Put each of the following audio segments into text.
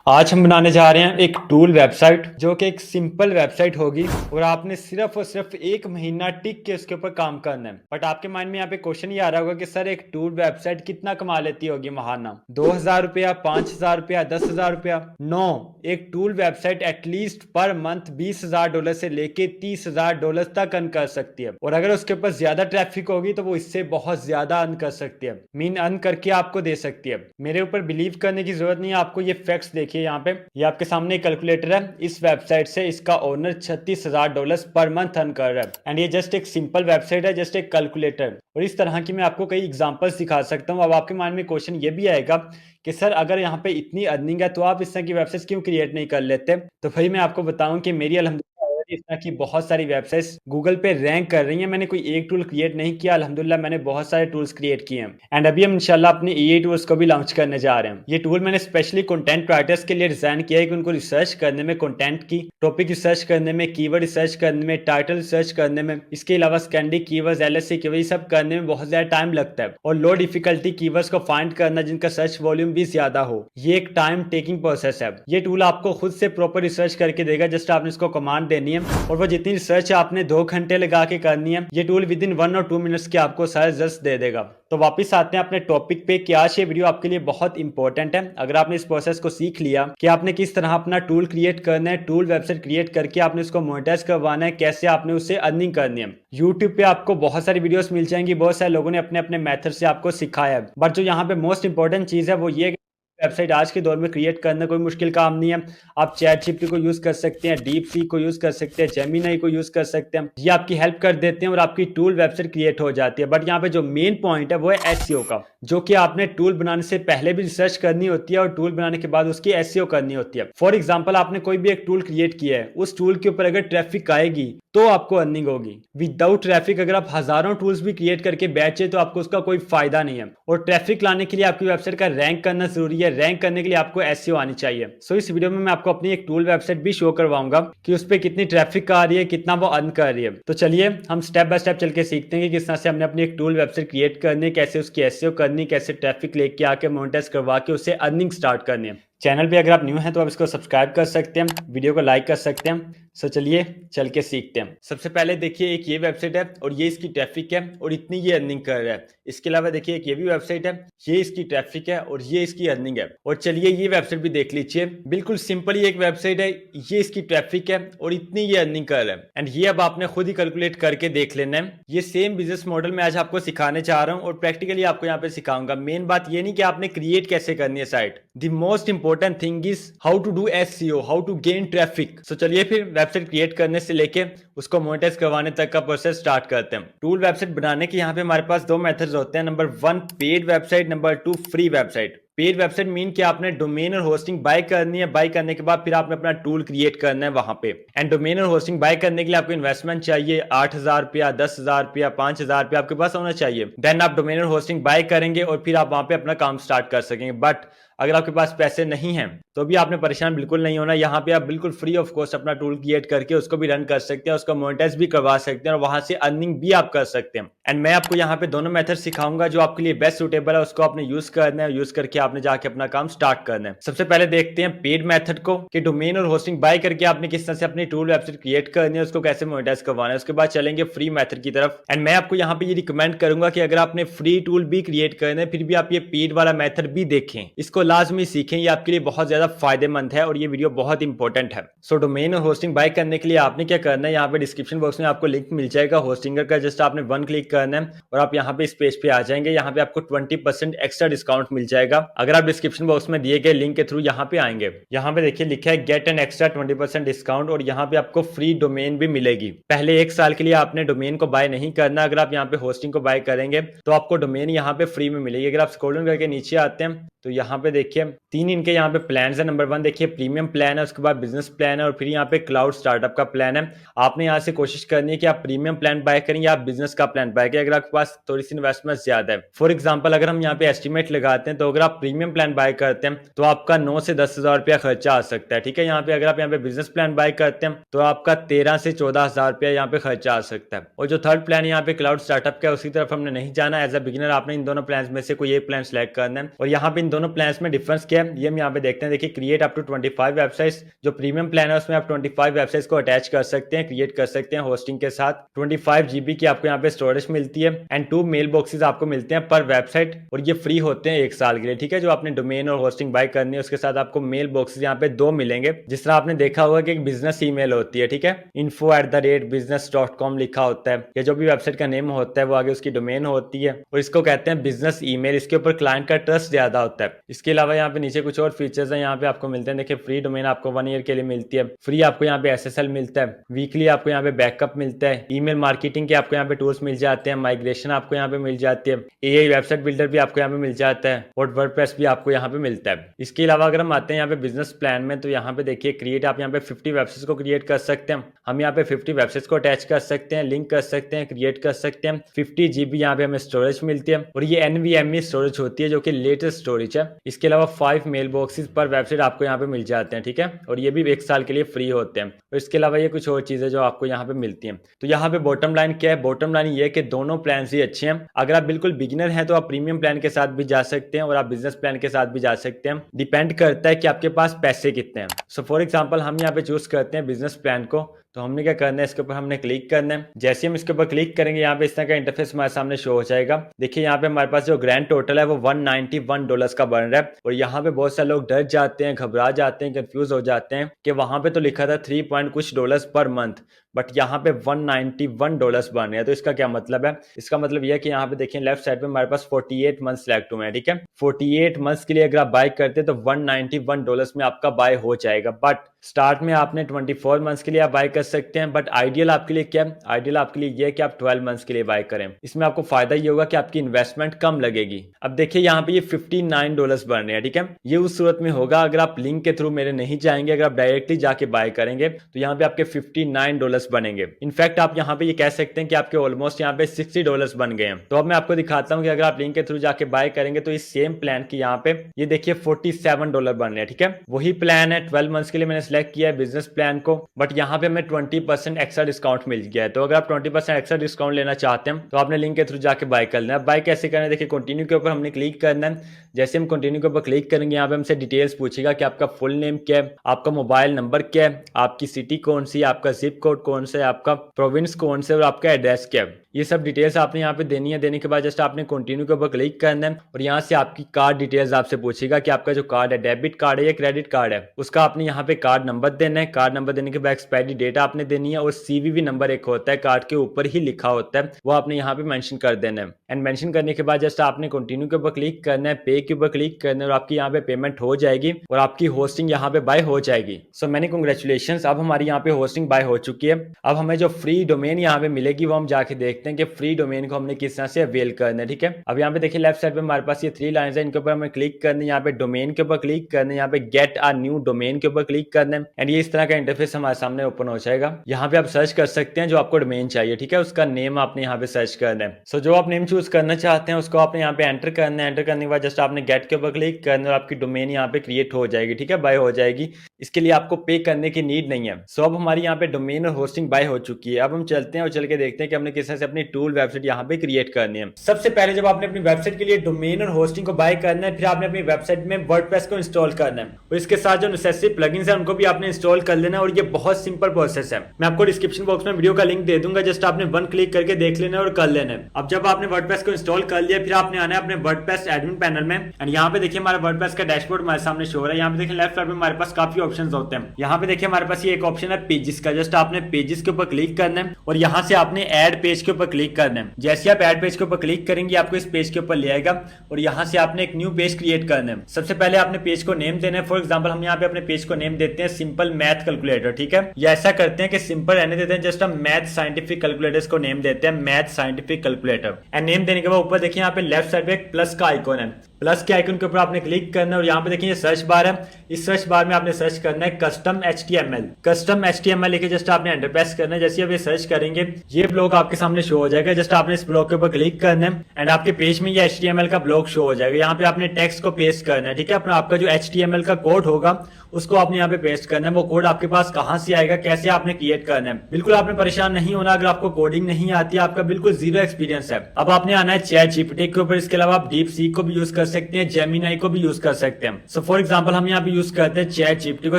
आज हम बनाने जा रहे हैं एक टूल वेबसाइट जो कि एक सिंपल वेबसाइट होगी और आपने सिर्फ और सिर्फ 1 महीना टिक के उसके ऊपर काम करना है। बट आपके माइंड में यहाँ पे क्वेश्चन ये आ रहा होगा कि सर एक टूल वेबसाइट कितना कमा लेती होगी महाना? 2,000 रुपया, 5,000 रुपया, 10,000 रुपया? नो, एक tool website at least per month $20,000 से लेके $30,000 तक अर्न कर सकती है। और अगर उसके ऊपर ज्यादा ट्रैफिक होगी तो वो इससे बहुत ज्यादा अर्न कर सकती है, मीन अर्न करके आपको दे सकती है। मेरे ऊपर बिलीव करने की जरूरत नहीं है, आपको ये फैक्ट्स देखिए। यहाँ पे ये आपके सामने कैलकुलेटर है। इस वेबसाइट से इसका ओनर $36,000 पर मंथ अर्न कर रहा है। एंड ये जस्ट एक सिंपल वेबसाइट है, जस्ट एक कैलकुलेटर। और इस तरह की मैं आपको कई एग्जांपल्स दिखा सकता हूँ। अब आपके माइंड में क्वेश्चन ये भी आएगा कि सर अगर यहाँ पे इतनी अर्निंग है तो आप इस तरह की वेबसाइट क्यों क्रिएट नहीं कर लेते? तो भाई मैं आपको बताऊं कि मेरी अल्हम्दुलिल्लाह इस तरह की बहुत सारी वेबसाइट्स गूगल पे रैंक कर रही हैं। मैंने कोई एक टूल क्रिएट नहीं किया, अल्हम्दुलिल्लाह मैंने बहुत सारे टूल्स क्रिएट किए हैं। एंड अभी हम इंशाल्लाह अपने एआई टूल्स को भी लॉन्च करने जा रहे हैं। ये टूल मैंने स्पेशली कंटेंट राइटर्स के लिए डिजाइन किया है कि उनको रिसर्च करने में, कंटेंट की टॉपिक रिसर्च करने में, कीवर्ड रिसर्च करने में, टाइटल रिसर्च करने में, इसके अलावा स्कैंडिक कीवर्ड्स, एलएससी कीवर्ड, सब करने में बहुत ज्यादा टाइम लगता है। और लो डिफिकल्टी कीवर्ड्स को फाइंड करना जिनका सर्च वॉल्यूम भी ज्यादा हो, ये एक टाइम टेकिंग प्रोसेस है। ये टूल आपको खुद से प्रॉपर रिसर्च करके देगा, जस्ट आपने इसको कमांड देनी है और वो जितनी रिसर्च आपने 2 घंटे लगा के करनी है, ये टूल विद इन 1 और 2 मिनट्स के आपको सारे रिजल्ट दे देगा। तो वापस आते हैं अपने टॉपिक पे कि आज ये वीडियो आपके लिए बहुत इंपॉर्टेंट है। अगर आपने इस प्रोसेस को सीख लिया कि आपने किस तरह अपना टूल क्रिएट करना है, टूल वेबसाइट क्रिएट करके आपने उसको मोनेटाइज करवाना है, कैसे आपने उससे अर्निंग करनी है। यूट्यूब पे आपको बहुत सारी वीडियोस मिल जाएंगी, बहुत सारे लोगों ने अपने अपने मेथड से आपको सिखाया है। बट जो यहाँ पे मोस्ट इंपॉर्टेंट चीज है वो ये, वेबसाइट आज के दौर में क्रिएट करना कोई मुश्किल काम नहीं है। आप चैट जीपीटी को यूज कर सकते हैं, डीप सी को यूज कर सकते हैं, जेमिनाई को यूज कर सकते हैं। ये आपकी हेल्प कर देते हैं और आपकी टूल वेबसाइट क्रिएट हो जाती है। बट यहाँ पे जो मेन पॉइंट है वो है एसईओ का, जो कि आपने टूल बनाने से पहले भी रिसर्च करनी होती है और टूल बनाने के बाद उसकी एसईओ करनी होती है। फॉर एग्जाम्पल, आपने कोई भी एक टूल क्रिएट किया है, उस टूल के ऊपर अगर ट्रैफिक आएगी तो आपको अर्निंग होगी। विदाउट ट्रैफिक अगर आप हजारों टूल्स भी क्रिएट करके बेचे तो आपको उसका कोई फायदा नहीं है। और ट्रैफिक लाने के लिए आपकी वेबसाइट का रैंक करना जरूरी है। रैंक करने के लिए आपको एसईओ आनी चाहिए। सो इस वीडियो में मैं आपको अपनी एक टूल वेबसाइट भी शो करवाऊंगा कि उस पर कितनी ट्रैफिक आ रही है, कितना वो अर्न कर रही है। तो चलिए हम स्टेप बाय स्टेप चल के सीखते हैं कि किस तरह से हमने अपनी एक टूल वेबसाइट क्रिएट करनी है, कैसे उसकी एसईओ करनी, कैसे ट्रैफिक लेके आके मोनेटाइज करवा के उससे अर्निंग स्टार्ट करनी है। चैनल पे अगर आप न्यू हैं तो आप इसको सब्सक्राइब कर सकते हैं, वीडियो को लाइक कर सकते हैं। सो चलिए चल के सीखते हैं। सबसे पहले देखिए एक ये वेबसाइट है और ये इसकी ट्रैफिक है और इतनी ये अर्निंग कर रहा है। इसके अलावा देखिए एक ये भी वेबसाइट है, ये इसकी ट्रैफिक है और ये इसकी अर्निंग है। और चलिए ये वेबसाइट भी देख लीजिए, बिल्कुल सिंपल ही एक वेबसाइट है, ये इसकी ट्रैफिक है और इतनी ये अर्निंग कर रहा है। एंड ये अब आपने खुद ही कैलकुलेट करके देख लेना है। ये सेम बिजनेस मॉडल मैं आज आपको सिखाने जा रहा हूँ और प्रैक्टिकली आपको यहाँ पे सिखाऊंगा। मेन बात ये नहीं कि आपने क्रिएट कैसे करनी है site, the most important thing is how to do SEO, how to gain traffic. So चलिए फिर वेबसाइट क्रिएट करने से लेके उसको मोनेटाइज करवाने तक का प्रोसेस स्टार्ट करते हैं। टूल वेबसाइट बनाने के यहाँ पे हमारे पास 2 मेथड्स होते हैं। Number 1 paid website, number 2 free website. Paid website mean कि आपने डोमेन और होस्टिंग बाय करनी है, बाय करने के बाद फिर आपने अपना टूल क्रिएट करना है वहां पे। एंड डोमेन और होस्टिंग बाय करने के लिए आपको इन्वेस्टमेंट चाहिए 8,000 रुपया, 10,000 रुपया, 5,000 रुपया आपके पास होना चाहिए। देन आप डोमेन और होस्टिंग बाय करेंगे और फिर आप वहां पे अपना काम स्टार्ट कर सकेंगे। बट अगर आपके पास पैसे नहीं हैं तो भी आपने परेशान बिल्कुल नहीं होना। यहाँ पे आप बिल्कुल फ्री ऑफ कॉस्ट अपना टूल क्रिएट करके उसको भी रन कर सकते हैं, उसको मोनेटाइज भी करवा सकते हैं और वहां से अर्निंग भी आप कर सकते हैं। एंड मैं आपको यहाँ पे दोनों मेथड सिखाऊंगा, जो आपके लिए बेस्ट सुटेबल है उसको आपने यूज करना है, यूज करके आपने जाके अपना काम स्टार्ट करना है। सबसे पहले देखते हैं पेड मेथड को कि डोमेन और होस्टिंग बाय करके आपने किस तरह से अपनी टूल वेबसाइट क्रिएट करनी है, उसको कैसे मोनेटाइज करवाना है। उसके बाद चलेंगे फ्री मेथड की तरफ। एंड मैं आपको यहाँ पे ये रिकमेंड करूंगा कि अगर आपने फ्री टूल भी क्रिएट करना है फिर भी आप ये पेड वाला मेथड भी देखें, इसको लाजमी सीखें, ये आपके लिए बहुत ज्यादा फायदेमंद है और ये वीडियो बहुत इंपॉर्टेंट है। सो डोमेन और होस्टिंग बाय करने के लिए आपने क्या करना है, यहाँ पे डिस्क्रिप्शन बॉक्स में आपको लिंक मिल जाएगा होस्टिंगर का, जस्ट आपने 1 क्लिक करना है और आप यहाँ पे इस पेज पे आ जाएंगे। यहाँ पे आपको 20% एक्स्ट्रा डिस्काउंट मिल जाएगा अगर आप डिस्क्रिप्शन बॉक्स में दिए गए लिंक के थ्रू यहाँ पे आएंगे। यहाँ पे देखिए लिखा है गेट एन एक्स्ट्रा 20% डिस्काउंट और यहाँ पे आपको फ्री डोमेन भी मिलेगी। पहले 1 साल के लिए आपने डोमेन को बाय नहीं करना। अगर आप यहाँ पे होस्टिंग को बाय करेंगे तो आपको डोमेन यहाँ पे फ्री में मिलेगी। अगर आप स्क्रॉल डाउन करके नीचे आते हैं तो यहाँ पे देखिए 3 इनके यहाँ पे प्लान है। नंबर 1 देखिए प्रीमियम प्लान है, उसके बाद बिजनेस प्लान है और फिर यहाँ पे क्लाउड स्टार्टअप का प्लान है। आपने यहाँ से कोशिश करनी है कि आप प्रीमियम प्लान बाय करें या आप बिजनेस का प्लान बाय करें अगर आपके पास थोड़ी सी इन्वेस्टमेंट ज्यादा है। फॉर एग्जाम्पल अगर हम यहाँ पे एस्टिमेट लगाते हैं तो अगर आप प्रीमियम प्लान बाय करते हैं तो आपका 9 से 10,000 रुपया खर्चा आ सकता है। ठीक है, यहाँ पे अगर आप यहाँ पे बिजनेस प्लान बाय करते हैं तो आपका 13 से 14,000 रुपया यहाँ पे खर्चा आ सकता है। और जो थर्ड प्लान यहाँ पे क्लाउड स्टार्टअप का, उसी तरफ हमने नहीं जाना। एज अ बिगिनर आपने इन दोनों प्लान में से कोई एक प्लान सेलेक्ट करना है और यहाँ पे इन दोनों प्लान में डिफरेंस क्या है ये हम यहाँ पे देखते हैं। देखिए क्रिएट अप टू 25 वेबसाइट्स, जो प्रीमियम प्लान है उसमें आप 25 वेबसाइट्स को अटैच कर सकते हैं, क्रिएट कर सकते हैं होस्टिंग के साथ। 25 GB की आपको यहाँ पे स्टोरेज मिलती है एंड 2 मेल बॉक्सेस आपको मिलते हैं पर वेबसाइट, और ये फ्री होते हैं 1 साल के लिए, ठीक है। जो आपने डोमेन और होस्टिंग बाय करनी है उसके साथ आपको मेल बॉक्सेस यहाँ पे 2 मिलेंगे। जिस तरह आपने देखा होगा कि एक बिजनेस ईमेल होती है, ठीक है, info@business.com लिखा होता है, या जो भी वेबसाइट का नेम होता है वो आगे उसकी डोमेन होती है, और इसको कहते हैं बिजनेस ईमेल। इसके ऊपर क्लाइंट का ट्रस्ट ज्यादा होता है। इसके अलावा यहाँ पे नीचे कुछ और फीचर्स हैं यहाँ पे आपको मिलते हैं। देखिए फ्री डोमेन आपको 1 ईयर के लिए मिलती है, फ्री आपको यहाँ पे SSL मिलता है, वीकली आपको यहाँ पे बैकअप मिलता है, ईमेल मार्केटिंग के आपको यहाँ पे टूल्स मिल जाते हैं, माइग्रेशन आपको यहाँ पे मिल जाती है, AI वेबसाइट बिल्डर भी आपको यहाँ पे मिल जाता है, और वर्डप्रेस भी आपको यहाँ पे मिलता है। इसके अलावा अगर हम आते हैं यहाँ पे बिजनेस प्लान में, तो यहाँ पे देखिए क्रिएट, आप यहाँ पे 50 वेबसाइट्स को क्रिएट कर सकते हैं। हम यहाँ पे 50 वेबसाइट्स को अटैच कर सकते हैं, लिंक कर सकते हैं, क्रिएट कर सकते हैं। 50 GB यहाँ पे हमें स्टोरेज मिलती है, और ये NVMe स्टोरेज होती है जो कि लेटेस्ट स्टोरेज है। इसके अलावा 5 मेल बॉक्सेस पर वेबसाइट आपको यहाँ पे मिल जाते हैं, ठीक है, और ये भी 1 साल के लिए फ्री होते हैं। और इसके अलावा ये कुछ और चीजें जो आपको यहाँ पे मिलती हैं। तो यहाँ पे बॉटम लाइन क्या है? बॉटम लाइन ये है कि दोनों प्लान ही अच्छे हैं। अगर आप बिल्कुल बिगिनर हैं तो आप प्रीमियम प्लान के साथ भी जा सकते हैं, और आप बिजनेस प्लान के साथ भी जा सकते हैं। डिपेंड करता है कि आपके पास पैसे कितने हैं। सो फॉर एग्जाम्पल हम यहाँ पे चूज करते हैं बिजनेस प्लान को, तो हमने क्या करना है, इसके ऊपर हमने क्लिक करना है। जैसे हम इसके ऊपर क्लिक करेंगे यहाँ पे इस तरह का इंटरफेस हमारे सामने शो हो जाएगा। देखिए यहाँ पे हमारे पास जो ग्रैंड टोटल है वो $191 का बन रहा है, और यहाँ पे बहुत सारे लोग डर जाते हैं, घबरा जाते हैं, कंफ्यूज हो जाते हैं कि वहां पे तो लिखा था 3 पॉइंट कुछ डॉलर्स पर मंथ, बट यहाँ पे $191 बन रहे हैं। तो इसका क्या मतलब है? इसका मतलब यह है कि यहाँ पे देखिए लेफ्ट साइड पे हमारे पास 48 मंथ सिलेक्ट हुए हैं, ठीक है। 48 मंथ्स के लिए अगर आप बाय करते हैं तो $191 में आपका बाय हो जाएगा। बट स्टार्ट में आपने 24 मंथ्स के लिए आप बाय कर सकते हैं, बट आइडियल आपके लिए क्या है? आइडियल आपके लिए यह है कि आप 12 मंथ्स के लिए बाय करें। इसमें आपको फायदा ये होगा कि आपकी इन्वेस्टमेंट कम लगेगी। अब देखिए यहाँ पे ये $59 बन रहे हैं, ठीक है। ये उस सूरत में होगा अगर आप लिंक के थ्रू मेरे नहीं जाएंगे, अगर आप डायरेक्टली जाके बाय करेंगे तो यहाँ पे आपके $59 बनेंगे। इनफैक्ट आप यहाँ पे ये कह सकते हैं कि आपके ऑलमोस्ट यहाँ पे $60 बन गए हैं। तो अब मैं आपको दिखाता हूँ कि अगर आप लिंक के थ्रू जाके बाय करेंगे तो इस सेम प्लान की यहाँ पे ये देखिए $47 बन रहे हैं, ठीक है। वही प्लान है, 12 मंथ्स के लिए मैंने सेलेक्ट किया है बिजनेस प्लान को, बट यहाँ पे हमें 20% एक्स्ट्रा डिस्काउंट मिल गया है। तो अगर आप 20% एक्स्ट्रा डिस्काउंट लेना चाहते हैं तो आपने लिंक के थ्रू जाके बाय करना है। बाय कैसे करना है? देखिए कंटिन्यू के ऊपर हमने क्लिक करना है। जैसे हम कंटिन्यू के ऊपर क्लिक करेंगे यहाँ पे हमसे डिटेल्स पूछेगा कि आपका फुल नेम क्या है, आपका मोबाइल नंबर क्या है, आपकी सिटी कौन सी, आपका जिप कोड कौन सा है, आपका प्रोविंस कौन से, और आपका एड्रेस क्या है। ये सब डिटेल्स आपने यहाँ पे देनी है। देने के बाद जस्ट आपने कंटिन्यू के ऊपर क्लिक करना है, और यहाँ से आपकी कार्ड डिटेल्स आपसे पूछेगा कि आपका जो कार्ड है डेबिट कार्ड है या क्रेडिट कार्ड है, उसका आपने यहाँ पे कार्ड नंबर देना है। कार्ड नंबर देने के बाद एक्सपायरी डेट आपने देनी है, और CVV नंबर एक होता है कार्ड के ऊपर ही लिखा होता है, वो आपने यहाँ पे मेंशन कर देना है। एंड मेंशन करने के बाद जस्ट आपने कंटिन्यू के ऊपर क्लिक करना है, पे के ऊपर क्लिक करना है, और आपकी यहाँ पे पेमेंट हो जाएगी और आपकी होस्टिंग यहाँ पे बाय हो जाएगी। सो मैनी कांग्रेचुलेशंस, अब हमारी यहाँ पे होस्टिंग बाय हो चुकी है। अब हमें जो फ्री डोमेन यहाँ पे मिलेगी वो हम जाके देखते हैं कि फ्री डोमेन को हमने किस तरह से अवेल करना है, ठीक है। अब यहाँ पे देखिए लेफ्ट साइड पे हमारे पास ये 3 लाइंस है, इनके ऊपर हमें क्लिक करना है, यहाँ पे डोमेन के ऊपर क्लिक करना है, यहाँ पे गेट अ न्यू डोमेन के ऊपर क्लिक करना है, एंड ये इस तरह का इंटरफेस हमारे सामने ओपन हो जाएगा। यहाँ पे आप सर्च कर सकते हैं जो आपको डोमेन चाहिए, ठीक है, उसका नेम आपने यहाँ पे सर्च करना है। सो जो आप नेम चूज करना चाहते हैं उसको आपने यहाँ पे एंटर करना है। एंटर करने के बाद जस्ट आपने गेट के ऊपर क्लिक करना है और आपकी डोमेन यहाँ पे क्रिएट हो जाएगी, ठीक है, बाय हो जाएगी। इसके लिए आपको पे करने की नीड नहीं है। सो अब हमारी यहाँ पे डोमेन और होस्टिंग बाय हो चुकी है। अब हम चलते हैं और चल के देखते हैं कि हमने किस तरह से अपनी टूल वेबसाइट यहाँ पे क्रिएट करनी है। सबसे पहले जब आपने अपनी वेबसाइट के लिए डोमेन और होस्टिंग को बाय करना है, फिर आपने अपनी वेबसाइट में वर्डप्रेस को इंस्टॉल करना है, और इसके साथ जो नेसेसरी प्लगइन्स है उनको भी आपने इंस्टॉल कर लेना है, और ये बहुत सिंपल प्रोसेस है। मैं आपको डिस्क्रिप्शन बॉक्स में वीडियो का लिंक दे दूंगा, जस्ट आपने 1 क्लिक करके देख लेना है और कर लेना है। अब जब आपने वर्डप्रेस को इंस्टॉल कर लिया, फिर आपने आना है अपने वर्डप्रेस एडमिन पैनल में, एंड यहाँ पे देखिए हमारा वर्डप्रेस का डैशबोर्ड हमारे सामने शो हो रहा है। यहाँ पे देखिए लेफ्ट साइड में हमारे पास काफी ऑप्शंस होते हैं। यहाँ पे देखिए हमारे पास ये एक ऑप्शन है पेजेस का, जस्ट आपने पेजेस के ऊपर क्लिक करना है, और यहाँ से आपने ऐड पेज के ऊपर क्लिक करना है। जैसे आप ऐड पेज के ऊपर क्लिक करेंगे आपको इस पेज के ऊपर ले आएगा, और यहाँ से आपने एक न्यू पेज क्रिएट करना है। सबसे पहले आपने पेज को नेम देना है। फॉर एग्जाम्पल हम यहाँ पे अपने पेज को नेम देते हैं सिंपल मैथ कैलकुलेटर, ठीक है, या ऐसा करते हैं कि सिंपल रहने देते हैं, जस्ट हम मैथ साइंटिफिक कैलकुलेटर्स को नेम देते हैं math scientific calculator. And name देने के बाद ऊपर देखिए यहाँ पे लेफ्ट साइड पे एक प्लस का आइकॉन है, प्लस के आइकन के ऊपर आपने क्लिक करना है, और यहाँ पे देखिए सर्च बार है, इस सर्च बार में आपने सर्च करना है कस्टम HTML। कस्टम HTML लेके जस्ट आपने एंटर प्रेस करना है। जैसे आप ये सर्च करेंगे ये ब्लॉग आपके सामने शो हो जाएगा, जस्ट आपने इस ब्लॉग के ऊपर क्लिक करना है, एंड आपके पेज में ये HTML का ब्लॉग शो हो जाएगा। यहाँ पे आपने टेक्स्ट को पेस्ट करना है, ठीक है, अपना आपका जो HTML का कोड होगा उसको आपने यहाँ पे पेस्ट करना है। वो कोड आपके पास कहाँ से आएगा, कैसे आपने क्रिएट करना है, बिल्कुल आपने परेशान नहीं होना अगर आपको कोडिंग नहीं आती है, आपका बिल्कुल जीरो एक्सपीरियंस है। अब आपने आना है चैट GPT के ऊपर। इसके अलावा आप डीप सीक को भी यूज कर सकते हैं, जेमिनाई को भी यूज कर सकते हैं। सो फॉर एग्जांपल हम यहाँ पे यूज करते हैं चैट जीपीटी को।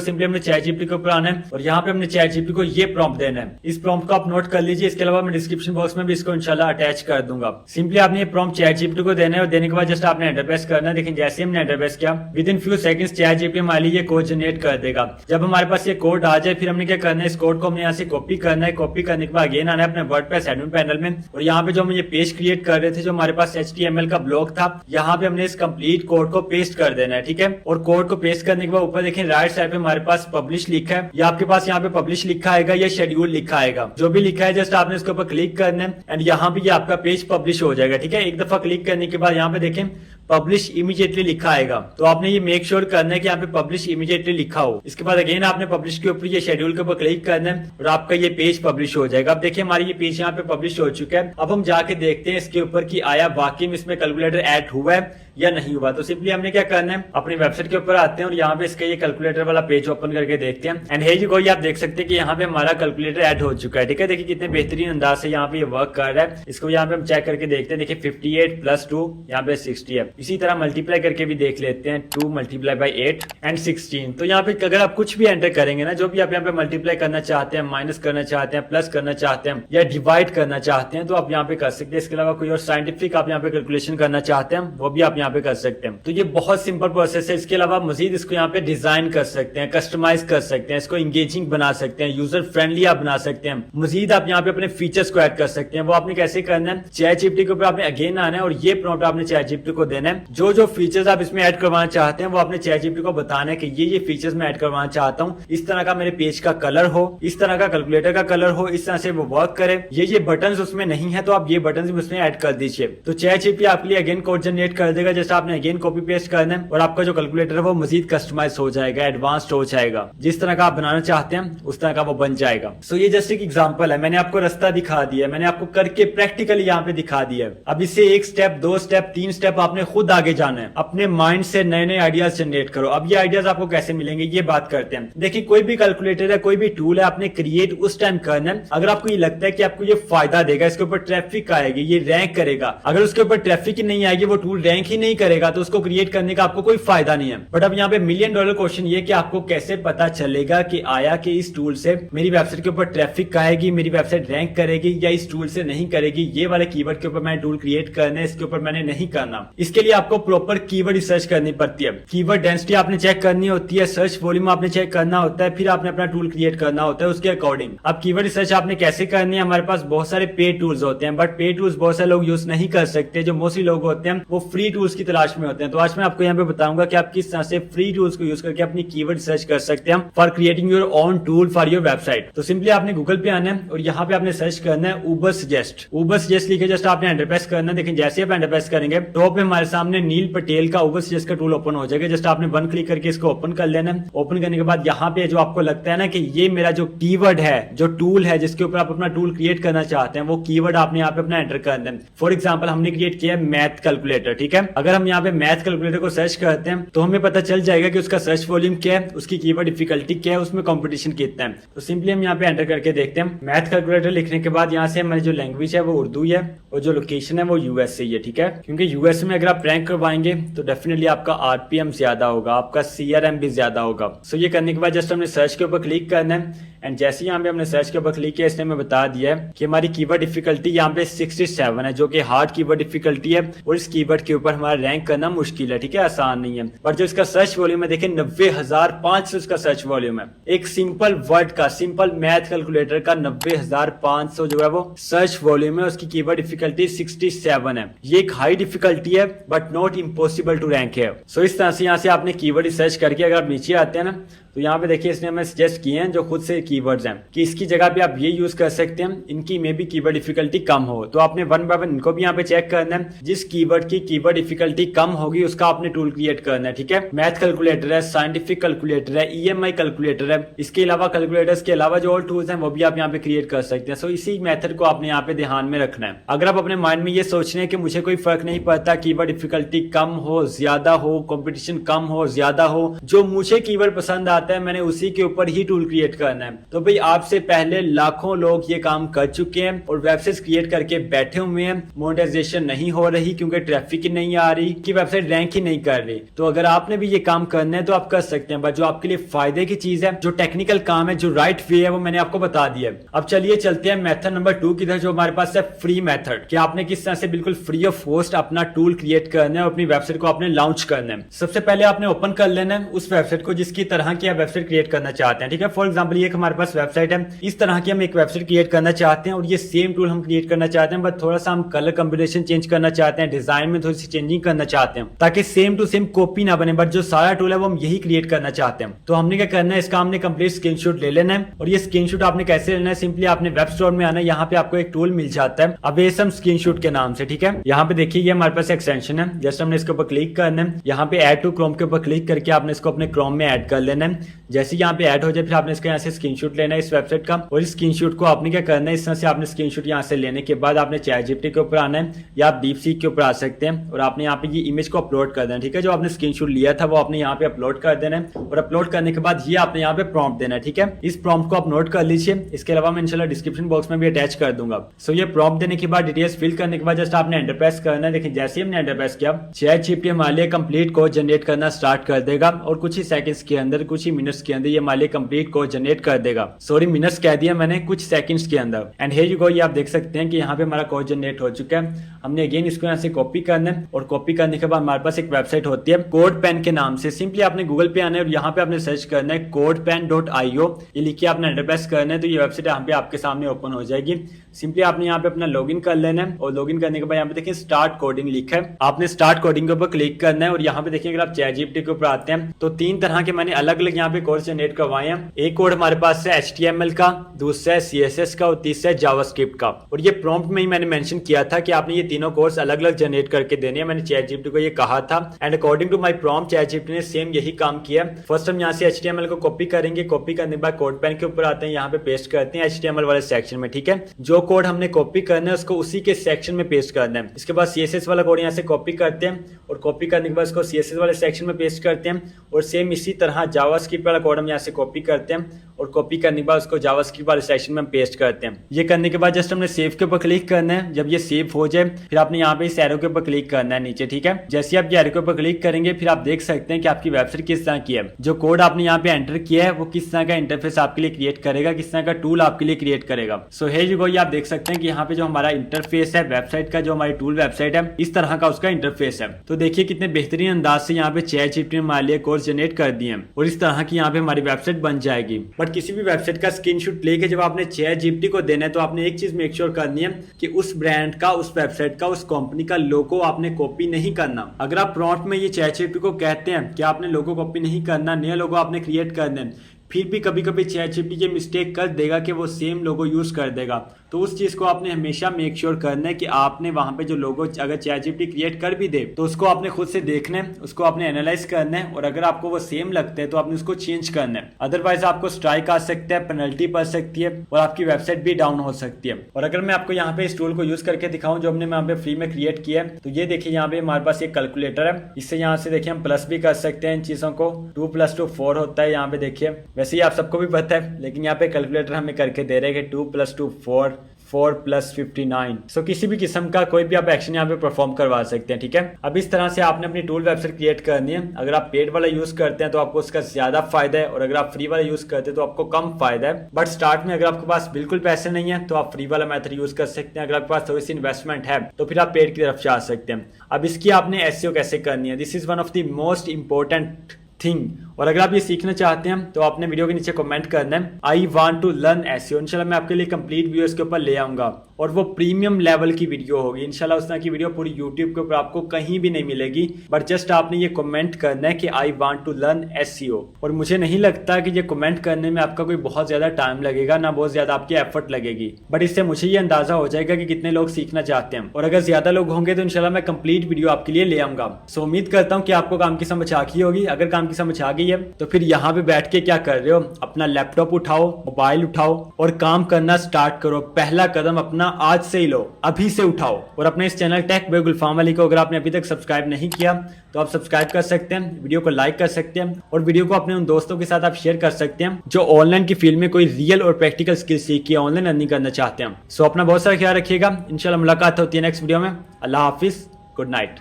सिंपली हमने चैट जीपीटी के ऊपर आना है और यहाँ पे हमने चैट जीपीटी को ये प्रॉम्प्ट देना है। इस प्रॉम्प्ट को आप नोट कर लीजिए, इसके अलावा मैं डिस्क्रिप्शन बॉक्स में भी इसको इंशाल्लाह अटैच कर दूंगा। सिंपली आपने ये प्रॉम्प्ट चैट जीपीटी को देना है और देने के बाद जस्ट आपने एंटर प्रेस करना है। देखिए जैसे हमने एंटर प्रेस किया, with in few seconds chat GPT हमारे लिए कोड जनरेट कर देगा। जब हमारे पास ये कोड आ जाए फिर हमने क्या करना है, इस कोड को हमने यहाँ से कॉपी करना है। कॉपी करने के बाद अगेन आना है अपने वर्डप्रेस एडमिन पैनल में और यहाँ पे जो हम ये पेज क्रिएट कर रहे थे, जो हमारे पास HTML का ब्लॉक था, यहाँ पे हमने इस कंप्लीट कोड को पेस्ट कर देना है। ठीक है, और कोड को पेस्ट करने के बाद ऊपर देखें राइट साइड पे हमारे पास पब्लिश लिखा है, या आपके पास यहाँ पे पब्लिश लिखा आएगा या शेड्यूल लिखा आएगा, जो भी लिखा है जस्ट आपने इसके ऊपर क्लिक करना है एंड यहाँ पे ये आपका पेज पब्लिश हो जाएगा। ठीक है, एक दफा क्लिक करने के बाद यहाँ पे देखें पब्लिश इमीडिएटली लिखा आएगा, तो आपने ये मेक श्योर करना है कि यहाँ पे पब्लिश इमीडिएटली लिखा हो। इसके बाद अगेन आपने पब्लिश के ऊपर ये शेड्यूल के ऊपर क्लिक करना है और आपका ये पेज पब्लिश हो जाएगा। अब देखिए हमारी ये पेज यहाँ पे पब्लिश हो चुका है। अब हम जाके देखते हैं इसके ऊपर कि आया वाकई में इसमें कैलकुलेटर ऐड हुआ है या नहीं हुआ। तो सिंपली हमने क्या करना है, अपनी वेबसाइट के ऊपर आते हैं और यहाँ पे इसका ये कैलकुलेटर वाला पेज ओपन करके देखते हैं एंड हे जी कोई आप देख सकते हैं कि यहाँ पे हमारा कैलकुलेटर ऐड हो चुका है। ठीक है, देखिए कितने बेहतरीन अंदाज से यहाँ पे ये वर्क कर रहा है। इसको यहाँ पे हम चेक करके देखते हैं। देखिए 58 + 2 यहाँ पे 60 है। इसी तरह मल्टीप्लाई करके भी देख लेते हैं, 2 × 8 एंड 16। तो यहाँ पे अगर आप कुछ भी एंटर करेंगे ना, जो भी आप यहाँ पे मल्टीप्लाई करना चाहते हैं, माइनस करना चाहते हैं, प्लस करना चाहते हैं या डिवाइड करना चाहते हैं, तो आप यहाँ पे कर सकते हैं। इसके अलावा कोई और साइंटिफिक आप यहाँ पे कैलकुलेशन करना चाहते हैं, वो भी आप यहाँ पे कर सकते हैं। तो ये बहुत सिंपल प्रोसेस है। इसके अलावा मजीद इसको यहाँ पे डिजाइन कर सकते हैं, कस्टमाइज कर सकते हैं, इसको इंगेजिंग बना सकते हैं, यूजर फ्रेंडली आप बना सकते हैं। मजीद आप यहाँ पे अपने फीचर्स को ऐड कर सकते हैं। वो आपने कैसे करना है, चैट जीपीटी के ऊपर आपने अगेन आना है और ये प्रॉम्प्ट आपने चैट जीपीटी को देना है। जो जो फीचर्स आप इसमें ऐड करवाना चाहते हैं वो आपने चैट जीपीटी को बताना है कि ये फीचर्स मैं ऐड करवाना चाहता हूँ, इस तरह का मेरे पेज का कलर हो, इस तरह का कैलकुलेटर का कलर हो, इस तरह से वो वर्क करे। ये बटन उसमें नहीं है तो आप ये बटन भी उसमें ऐड कर दीजिए। तो चैट जीपीटी आपके लिए अगेन कोड जनरेट कर देगा। जैसे आपने अगेन कॉपी पेस्ट करना है और आपका जो कैलकुलेटर है वो मजीद कस्टमाइज हो जाएगा, एडवांस्ड हो जाएगा। जिस तरह का आप बनाना चाहते हैं उस तरह का वो बन जाएगा। सो ये जस्ट एक एग्जांपल है, मैंने आपको रास्ता दिखा दिया है, मैंने आपको करके प्रैक्टिकली यहाँ पे दिखा दिया है। अब इससे 1 स्टेप 2 स्टेप 3 स्टेप आपने खुद आगे जाना है। अपने माइंड से नए नए आइडियाज जनरेट करो। अब ये आइडियाज आपको कैसे मिलेंगे ये बात करते हैं। देखिए कोई भी कैलकुलेटर है, कोई भी टूल है, आपने क्रिएट उस टाइम करना है अगर आपको ये लगता है कि आपको ये फायदा देगा, इसके ऊपर ट्रैफिक आएगी, ये रैंक करेगा। अगर उसके ऊपर ट्रैफिक ही नहीं आएगी, वो टूल रैंक ही नहीं करेगा, तो उसको क्रिएट करने का आपको कोई फायदा नहीं है। बट अब यहाँ पे $1 मिलियन क्वेश्चन ये कि आपको कैसे पता चलेगा कि आया कि इस टूल से मेरी वेबसाइट के ऊपर ट्रैफिक आएगी, मेरी वेबसाइट रैंक करेगी या इस टूल से नहीं करेगी। ये वाले कीवर्ड के ऊपर मैंने टूल क्रिएट करना है, इसके ऊपर मैंने नहीं करना। इसके लिए आपको प्रॉपर कीवर्ड रिसर्च करनी पड़ती है। कीवर्ड डेंसिटी आपने चेक करनी होती है, सर्च वॉल्यूम आपने चेक करना होता है, फिर आपने अपना टूल क्रिएट करना होता है उसके अकॉर्डिंग। अब कीवर्ड रिसर्च आपने कैसे करनी है, हमारे पास बहुत सारे पेड टूल्स होते हैं, बट पेड टूल्स बहुत सारे लोग यूज नहीं कर सकते। जो मोस्टली लोग होते हैं वो फ्री टूल्स की तलाश में होते हैं। तो आज मैं आपको यहाँ पे बताऊंगा कि आप किस तरह से फ्री टूल्स को यूज करके अपनी कीवर्ड सर्च कर सकते हैं for creating your own tool for your website. तो सिंपली आपने गूगल पे आना है और यहाँ पे आपने सर्च करना है उबर सजेस्ट। उबर सजेस्ट लिखे जस्ट आपने एंटर प्रेस करना है। देखिए जैसे आप एंटर प्रेस करेंगे टॉप में हमारे सामने नील पटेल का उबर सजेस्ट का टूल ओपन हो जाएगा। जस्ट आपने 1 क्लिक करके इसको ओपन कर लेना है। ओपन करने के बाद यहाँ पे जो आपको लगता है ना कि ये मेरा जो कीवर्ड है, जो टूल है जिसके ऊपर आप अपना टूल क्रिएट करना चाहते हैं, वो कीवर्ड आपने यहाँ पे अपना एंटर करना है। फॉर एग्जाम्पल हमने क्रिएट किया है मैथ कैलकुलेटर। ठीक है, अगर हम यहाँ पे मैथ कैलकुलेटर को सर्च करते हैं तो हमें पता चल जाएगा कि उसका सर्च वॉल्यूम क्या है, उसकी कीवर्ड डिफिकल्टी क्या है, उसमें कंपटीशन कितना है। तो सिंपली हम यहाँ पे एंटर करके देखते हैं। मैथ कैलकुलेटर लिखने के बाद यहाँ से हमारी जो लैंग्वेज है वो उर्दू है और जो लोकेशन है वो यूएस से ही है। ठीक है, क्योंकि यूएस में अगर आप रैंक करवाएंगे तो डेफिनेटली आपका आरपीएम ज्यादा होगा, आपका सीआरएम भी ज्यादा होगा। सो ये करने के बाद जस्ट हमने सर्च के ऊपर क्लिक करना है एंड जैसे यहाँ पे हमने सर्च के ऊपर क्लिक किया इसने हमें बता दिया है कि हमारी कीवर्ड डिफिकल्टी यहाँ पे 67 है, जो कि हार्ड कीवर्ड डिफिकल्टी है और इस कीवर्ड के ऊपर हमारा रैंक करना मुश्किल है। ठीक है, आसान नहीं है। बट जो इसका सर्च वॉल्यूम है देखें 90,500 इसका सर्च वॉल्यूम है। एक सिंपल वर्ड का, सिंपल मैथ कैलकुलेटर का 90,500 जो है वो सर्च वॉल्यूम है। उसकी कीवर्ड डिफिकल्टी 67 है। ये एक हाई डिफिकल्टी है but not impossible to rank है। सो इस तरह से यहाँ से आपने कीवर्ड सर्च करके अगर आप नीचे आते हैं ना तो यहाँ पे देखिए इसने हमें सजेस्ट किए हैं जो खुद से कीवर्ड्स हैं कि इसकी जगह पे आप ये यूज कर सकते हैं, इनकी में भी कीवर्ड डिफिकल्टी कम हो। तो आपने 1 बाय 1 इनको भी यहाँ पे चेक करना है। जिस कीवर्ड की कीवर्ड डिफिकल्टी कम होगी उसका आपने टूल क्रिएट करना है। ठीक है, मैथ कैलकुलेटर है, साइंटिफिक कैलकुलेटर है, ईएमआई कैलकुलेटर है। इसके अलावा कैलकुलेटर्स के अलावा जो और टूल्स हैं वो भी आप यहाँ पे क्रिएट कर सकते हैं। सो इसी मेथड को आपने यहाँ पे ध्यान में रखना है। अगर आप अपने माइंड में ये सोच रहे हैं कि मुझे कोई फर्क नहीं पड़ता, कीवर्ड डिफिकल्टी कम हो ज्यादा हो, कॉम्पिटिशन कम हो ज्यादा हो, जो मुझे कीवर्ड पसंद आता है मैंने उसी के ऊपर ही टूल क्रिएट करना है। तो भाई आपसे पहले लाखों लोग ये काम कर चुके हैं और वेबसाइट क्रिएट करके बैठे हुए हैं, मोनेटाइजेशन नहीं हो रही क्योंकि ट्रैफिक ही नहीं आ रही, कि वेबसाइट रैंक ही नहीं कर रही। तो अगर आपने भी ये काम करना है तो आप कर सकते हैं, बट जो आपके लिए फायदे की चीज है, जो टेक्निकल काम है, जो राइट वे है, वो मैंने आपको बता दिया। अब चलिए चलते हैं मेथड नंबर 2 की तरफ, जो हमारे पास है फ्री मेथड, कि आपने किस तरह से बिल्कुल फ्री ऑफ कॉस्ट अपना टूल क्रिएट करना है और अपनी वेबसाइट को आपने लॉन्च करना है। सबसे पहले आपने ओपन कर लेना है उस वेबसाइट को जिसकी तरह की आप वेबसाइट क्रिएट करना चाहते हैं। ठीक है, फॉर एग्जांपल ये हमारे पास वेबसाइट है, इस तरह की हम एक वेबसाइट क्रिएट करना चाहते हैं और ये सेम टूल हम क्रिएट करना चाहते हैं, बट थोड़ा सा हम कलर कॉम्बिनेशन चेंज करना चाहते हैं, डिजाइन में थोड़ी सी चेंजिंग करना चाहते हैं ताकि सेम टू सेम कॉपी ना बने, बट जो सारा टूल है वो हम यही क्रिएट करना चाहते हैं। तो हमने क्या करना है, इसका हमने कंप्लीट स्क्रीनशॉट ले लेना है। और ये स्क्रीनशॉट आपने कैसे लेना है, सिंपली आपने वेब स्टोर में आना है, यहाँ पे आपको एक टूल मिल जाता है अवेसम स्क्रीनशॉट के नाम से। ठीक है, यहाँ पे देखिए ये हमारे पास एक्सटेंशन है, जस्ट हमने इसके ऊपर क्लिक करना है, यहाँ पे ऐड टू क्रोम के ऊपर क्लिक करके आपने इसको अपने क्रोम में ऐड कर लेना है। जैसे यहाँ पे ऐड हो जाए फिर आपने इसका यहाँ से स्क्रीनशॉट लेना है इस वेबसाइट का, और इस स्क्रीनशॉट को आपने क्या करना है, इस तरह से आपने स्क्रीनशॉट यहाँ से लेने के बाद आपने चैटजीपीटी के ऊपर आना है या आप डीपसीक के ऊपर आ सकते हैं और आपने यहाँ पे ये इमेज को अपलोड कर देना। ठीक है, जो आपने स्क्रीनशॉट लिया था वो आपने यहाँ पे अपलोड कर देना है और अपलोड करने के बाद ये आपने यहाँ पे प्रॉम्प्ट देना है। ठीक है, इस प्रॉम्प्ट को आप नोट कर लीजिए, इसके अलावा मैं इंशाल्लाह डिस्क्रिप्शन बॉक्स में भी अटैच कर दूंगा। सो ये प्रॉम्प्ट देने के बाद डिटेल्स फिल करने के बाद जस्ट आपने एंटर प्रेस करना है। देखिए जैसे ही हमने एंटर प्रेस किया चैटजीपीटी हमारे लिए कंप्लीट कोड जनरेट करना स्टार्ट कर देगा और कुछ ही सेकंड्स के अंदर, कुछ ही मिनट्स के अंदर ये हमारे लिए कंप्लीट कोड जनरेट कर देगा। सॉरी मिनट्स कह दिया मैंने, कुछ सेकंड्स के अंदर। एंड हियर यू गो, ये आप देख सकते हैं कि यहाँ पे हमारा कोड जनरेट हो चुका है। हमने अगेन इसको यहाँ से कॉपी करना है और कॉपी करने के बाद हमारे पास एक वेबसाइट होती है कोड पेन के नाम से। सिंपली आपने गूगल पे आना है और यहाँ पे आपने सर्च करना है codepen.io, ये लिख के आपने एंटर प्रेस करना है तो ये वेबसाइट यहाँ पे आपके सामने ओपन हो जाएगी। सिंपली आपने यहाँ पे अपना लॉगिन कर लेना है और लॉगिन करने के बाद यहाँ पे देखिए स्टार्ट कोडिंग लिखा है, आपने स्टार्ट कोडिंग के ऊपर क्लिक करना है और यहाँ पे देखिए अगर आप चैटजीपीटी के ऊपर आते हैं तो 3 तरह के मैंने अलग अलग यहाँ पे कोड जनरेट करवाए हैं। एक कोड हमारे पास है HTML का, दूसरा है CSS का और तीसरा है जावास्क्रिप्ट का। और ये प्रॉम्प्ट में ही मैंने मेंशन किया था कि आपने ये तीनों कोर्स अलग अलग जनरेट करके देने हैं, मैंने चैटजीपीटी को ये कहा था and according to my prompt ChatGPT ने सेम यही काम किया। फर्स्ट हम यहाँ से HTML को कॉपी करेंगे, कॉपी करने के बाद कोड पेन के ऊपर आते हैं, यहाँ पे पेस्ट करते हैं HTML वाले सेक्शन में। ठीक है, जो कोड हमने कॉपी करना है उसको उसी के सेक्शन में पेस्ट करना है। इसके बाद CSS वाला कोड यहाँ से कॉपी करते हैं और कॉपी करने के बाद इसको CSS वाले सेक्शन में पेस्ट करते हैं और सेम इसी तरह जावास्क्रिप्ट वाला कोड हम यहाँ से कॉपी करते हैं और कॉपी करने के बाद उसको जावास्क्रिप्ट वाले सेक्शन में पेस्ट करते हैं। ये करने के बाद जस्ट हमने सेव के ऊपर क्लिक करना है। जब ये सेव हो जाए फिर आपने यहाँ पे इस एरो के ऊपर क्लिक करना है नीचे। ठीक है, जैसे आप ये एरो के ऊपर क्लिक करेंगे फिर आप देख सकते हैं कि आपकी वेबसाइट किस तरह की है, जो कोड आपने यहाँ पे एंटर किया है वो किस तरह का इंटरफेस आपके लिए क्रिएट करेगा, किस तरह का टूल आपके लिए क्रिएट करेगा। सो हियर यू गो, ये आप देख सकते हैं कि यहाँ पे जो हमारा इंटरफेस है वेबसाइट का, जो हमारी टूल वेबसाइट है इस तरह का उसका इंटरफेस है। तो देखिए कितने बेहतरीन अंदाज से यहाँ पे चैटजीपीटी ने हमारे लिए कोर्स जनरेट कर दिए और इस तरह की यहाँ पे हमारी वेबसाइट बन जाएगी। बट किसी भी वेबसाइट का स्क्रीनशॉट लेके जब आपने चैटजीपीटी को देना है तो आपने एक चीज मेक श्योर करनी है कि उस ब्रांड का, उस वेबसाइट का, उस कंपनी का लोगो आपने कॉपी नहीं करना। अगर आप प्रॉम्प्ट में ये चैटजीपीटी को कहते हैं कि आपने लोगो कॉपी नहीं करना, नया लोगो आपने क्रिएट करना है, फिर भी कभी कभी चैटजीपीटी ये मिस्टेक कर देगा कि वो सेम लोगो यूज कर देगा। तो उस चीज को आपने हमेशा मेक श्योर करना है कि आपने वहां पे जो लोगो अगर चैटजीपीटी क्रिएट कर भी दे तो उसको आपने खुद से देखना है, उसको आपने एनालाइज करना है और अगर आपको वो सेम लगता है तो आपने उसको चेंज करना है। अदरवाइज आपको स्ट्राइक आ सकता है, पेनल्टी पड़ सकती है और आपकी वेबसाइट भी डाउन हो सकती है। और अगर मैं आपको यहाँ पे इस टूल को यूज करके दिखाऊं जो हमने यहाँ पे फ्री में क्रिएट किया है, तो ये देखिए यहाँ पे हमारे पास एक कैलकुलेटर है, इससे यहाँ से देखिए हम प्लस भी कर सकते हैं इन चीजों को। 2 + 2 4 होता है यहाँ पे देखिए, वैसे ही आप सबको भी पता है लेकिन यहाँ पे कैलकुलेटर हमें करके दे रहे हैं कि 2 + 2 4 4 + 59। सो किसी भी किस्म का कोई भी आप एक्शन यहाँ पे परफॉर्म करवा सकते हैं। ठीक है, अब इस तरह से आपने अपनी टूल वेबसाइट क्रिएट करनी है। अगर आप पेड वाला यूज करते हैं तो आपको उसका ज्यादा फायदा है और अगर आप फ्री वाला यूज करते हैं तो आपको कम फायदा है। बट स्टार्ट में अगर आपके पास बिल्कुल पैसे नहीं है तो आप फ्री वाला मेथड यूज कर सकते हैं। अगर आपके पास थोड़ी सी इन्वेस्टमेंट है तो फिर आप पेड की तरफ जा सकते हैं। अब इसकी आपने एसईओ कैसे करनी है, this is one of the most important thing. और अगर आप ये सीखना चाहते हैं तो आपने वीडियो के नीचे कमेंट करना है I want to learn SEO. इंशाल्लाह मैं आपके लिए कंप्लीट वीडियो इसके ऊपर ले आऊंगा और वो प्रीमियम लेवल की वीडियो होगी। इंशाल्लाह उस तरह की वीडियो पूरी यूट्यूब के ऊपर आपको कहीं भी नहीं मिलेगी। बट जस्ट आपने ये कमेंट करना है कि I want to learn SEO. और मुझे नहीं लगता कि ये कमेंट करने में आपका कोई बहुत ज्यादा टाइम लगेगा, ना बहुत ज्यादा आपकी एफर्ट लगेगी। बट इससे मुझे ये अंदाजा हो जाएगा कि कितने लोग सीखना चाहते हैं और अगर ज्यादा लोग होंगे तो इंशाल्लाह मैं कंप्लीट वीडियो आपके लिए ले आऊंगा। सो उम्मीद करता हूँ कि आपको काम की समझ आ गई होगी। अगर काम की समझ आ गई है तो फिर यहाँ पे बैठ के क्या कर रहे हो, अपना लैपटॉप उठाओ, मोबाइल उठाओ और काम करना स्टार्ट करो। पहला कदम अपना आज से ही लो, अभी से उठाओ। और अपने इस चैनल टेक बाय गुलफाम अली को अगर आपने अभी तक सब्सक्राइब नहीं किया तो आप सब्सक्राइब कर सकते हैं, वीडियो को लाइक कर सकते हैं और वीडियो को अपने उन दोस्तों के साथ आप शेयर कर सकते हैं जो ऑनलाइन की फील्ड में कोई रियल और प्रैक्टिकल स्किल सीख के ऑनलाइन अर्निंग करना चाहते हैं। सो अपना बहुत सारा ख्याल रखिएगा। इंशाल्लाह मुलाकात होती है नेक्स्ट वीडियो में। अल्लाह हाफिज, गुड नाइट।